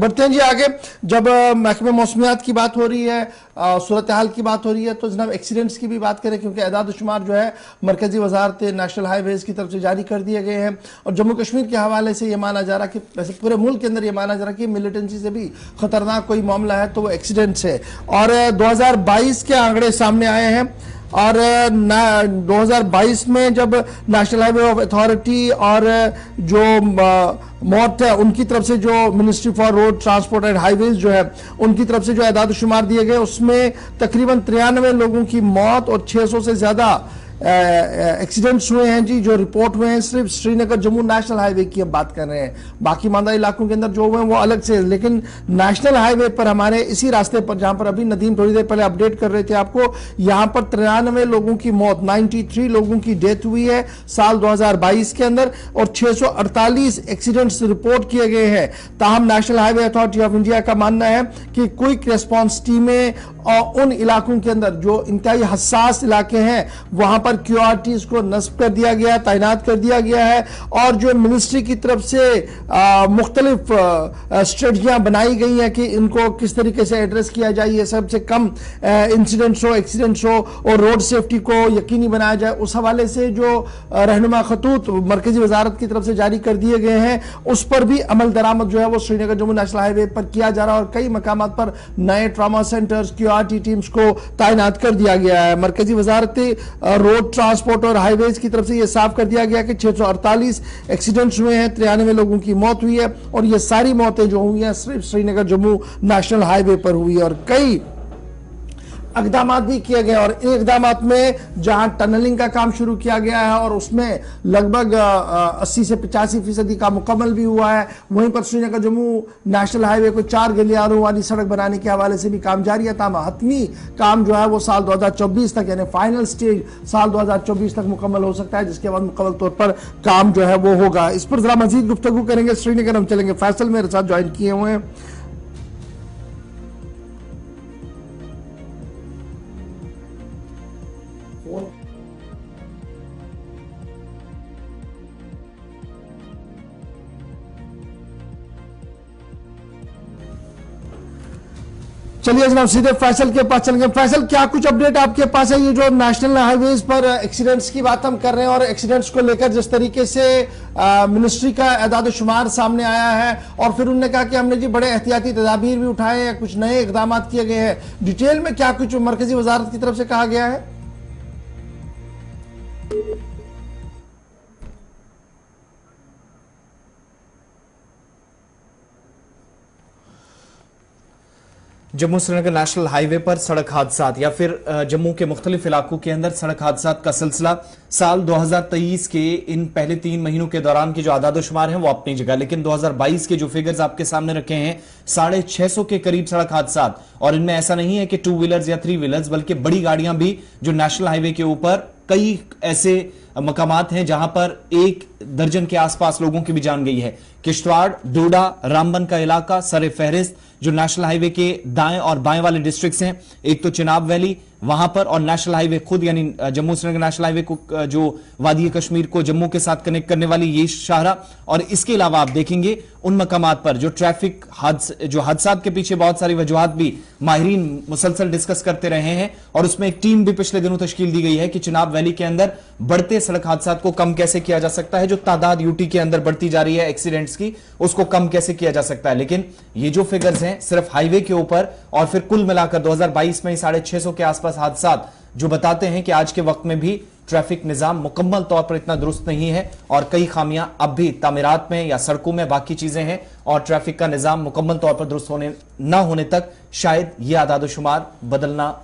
बढ़ते हैं जी आगे। जब महकमे मौसमियात की बात हो रही है, सूरत हाल की बात हो रही है, तो जनाब एक्सीडेंट्स की भी बात करें, क्योंकि एदाद शुमार जो है मरकजी वजारत नेशनल हाईवेज की तरफ से जारी कर दिए गए हैं। और जम्मू कश्मीर के हवाले से ये माना जा रहा कि वैसे पूरे मुल्क के अंदर ये माना जा रहा कि मिलिटेंसी से भी खतरनाक कोई मामला है तो वो एक्सीडेंट्स है। और 2022 के आंकड़े सामने आए हैं और 2022 में जब नेशनल हाईवे ऑफ अथॉरिटी और जो मौत है उनकी तरफ से जो ministry for road transport and highways जो है उनकी तरफ से जो एदाद शुमार दिए गए, उसमें तकरीबन 93 लोगों की मौत और 600 से ज्यादा एक्सीडेंट्स हुए हैं जी, जो रिपोर्ट हुए हैं। सिर्फ श्रीनगर जम्मू नेशनल हाईवे की हम बात कर रहे हैं, बाकी मानदा इलाकों के अंदर जो हुए हैं वो अलग से, लेकिन नेशनल हाईवे पर हमारे इसी रास्ते पर जहां पर अभी नदीम थोड़ी देर पहले अपडेट कर रहे थे आपको, यहां पर 93 लोगों की मौत, 93 लोगों की डेथ हुई है साल 2022 के अंदर और 648 एक्सीडेंट्स रिपोर्ट किए गए हैं। ताहम National Highway Authority of India का मानना है कि क्विक रिस्पॉन्स टीमें और उन इलाकों के अंदर जो इंतहाई हसास इलाके हैं वहां पर क्यूआरटीज को नस्ब कर दिया गया है, तैनात कर दिया गया है। और जो मिनिस्ट्री की तरफ से मुख्तलिफ स्ट्रेटजियां बनाई गई हैं कि इनको किस तरीके से एड्रेस किया जाए, ये सबसे कम इंसिडेंट्स हो, एक्सीडेंट्स हो और रोड सेफ्टी को यकीनी बनाया जाए, उस हवाले से जो रहनुमा खतूत मरकजी वजारत की तरफ से जारी कर दिए गए हैं उस पर भी अमल दरामद जो है वो श्रीनगर जम्मू नेशनल हाईवे पर किया जा रहा है। और कई मकामात पर नए ट्रामा सेंटर्स, क्यूआरटी टीम्स को तैनात कर दिया गया है। मरकजी वजारत रोड ट्रांसपोर्ट और हाईवेज की तरफ से यह साफ कर दिया गया कि 648 एक्सीडेंट्स हुए हैं, 93 लोगों की मौत हुई है और ये सारी मौतें जो हुई हैं सिर्फ श्रीनगर जम्मू नेशनल हाईवे पर हुई है। और कई इकदाम भी किए गए और इन इकदाम में जहां टनलिंग का काम शुरू किया गया है और उसमें लगभग 80 से 85% का मुकम्मल भी हुआ है, वहीं पर श्रीनगर जम्मू नेशनल हाईवे को 4 गलियारों वाली सड़क बनाने के हवाले से भी काम जारी है। ताम हतमी काम जो है वो साल 2024 तक, यानी फाइनल स्टेज साल 2024 तक मुकम्मल हो सकता है, जिसके बाद मुकम्मल तौर पर काम जो है वो होगा। इस पर जरा मजीद गुफ्तगू करेंगे। श्रीनगर हम चलेंगे, फैसल मेरे साथ ज्वाइन किए हुए हैं। चलिए जनाब सीधे फैसल के पास चलेंगे। फैसल, क्या कुछ अपडेट आपके पास है? ये जो नेशनल हाईवेज पर एक्सीडेंट्स की बात हम कर रहे हैं और एक्सीडेंट्स को लेकर जिस तरीके से मिनिस्ट्री का एदाद शुमार सामने आया है और फिर उन्होंने कहा कि हमने जी बड़े एहतियाती तदाबीर भी उठाए हैं, कुछ नए इकदाम किए गए हैं, डिटेल में क्या कुछ मरकजी वजारत की तरफ से कहा गया है? जम्मू श्रीनगर नेशनल हाईवे पर सड़क हादसात या फिर जम्मू के मुख्तलिफ इलाकों के अंदर सड़क हादसात का सिलसिला साल 2023 के इन पहले 3 महीनों के दौरान की जो आदाद शुमार है वो अपनी जगह, लेकिन 2022 के जो फिगर्स आपके सामने रखे हैं 650 के करीब सड़क हादसात। और इनमें ऐसा नहीं है कि 2 व्हीलर्स या 3 व्हीलर्स, बल्कि बड़ी गाड़ियां भी जो नेशनल हाईवे के ऊपर कई ऐसे मकामात हैं जहां पर 1 दर्जन के आसपास लोगों की भी जान गई है। किश्तवाड़, डोडा, रामबन का इलाका सरे फहरिस्त जो नेशनल हाईवे के दाएं और बाएं वाले डिस्ट्रिक्ट्स हैं, एक तो चिनाब वैली वहां पर और नेशनल हाईवे खुद यानी जम्मू श्रीनगर नेशनल हाईवे को जो वादी कश्मीर को जम्मू के साथ कनेक्ट करने वाली ये शाहरा। और इसके अलावा आप देखेंगे उन मकामात पर जो ट्रैफिक हादसात के पीछे बहुत सारी वजूहात भी माहिरीन मुसलसल डिस्कस करते रहे हैं और उसमें एक टीम भी पिछले दिनों तश्कील दी गई है कि चिनाब वैली के अंदर बढ़ते सड़क हादसात को कम कैसे किया जा सकता है, जो तादाद यूटी के अंदर बढ़ती जा रही है एक्सीडेंट्स की, उसको कम कैसे किया जा सकता है। लेकिन ये जो फिगर्स हैं सिर्फ हाईवे के ऊपर और फिर कुल मिलाकर 2022 में 650 के आसपास हादसात जो बताते हैं कि आज के वक्त में भी ट्रैफिक निजाम मुकम्मल तौर पर इतना दुरुस्त नहीं है और कई खामियां अब भी तामीरात में या सड़कों में बाकी चीजें हैं और ट्रैफिक का निजाम मुकम्मल तौर पर दुरुस्त होने ना होने तक शायद यह आदाद शुमार बदलना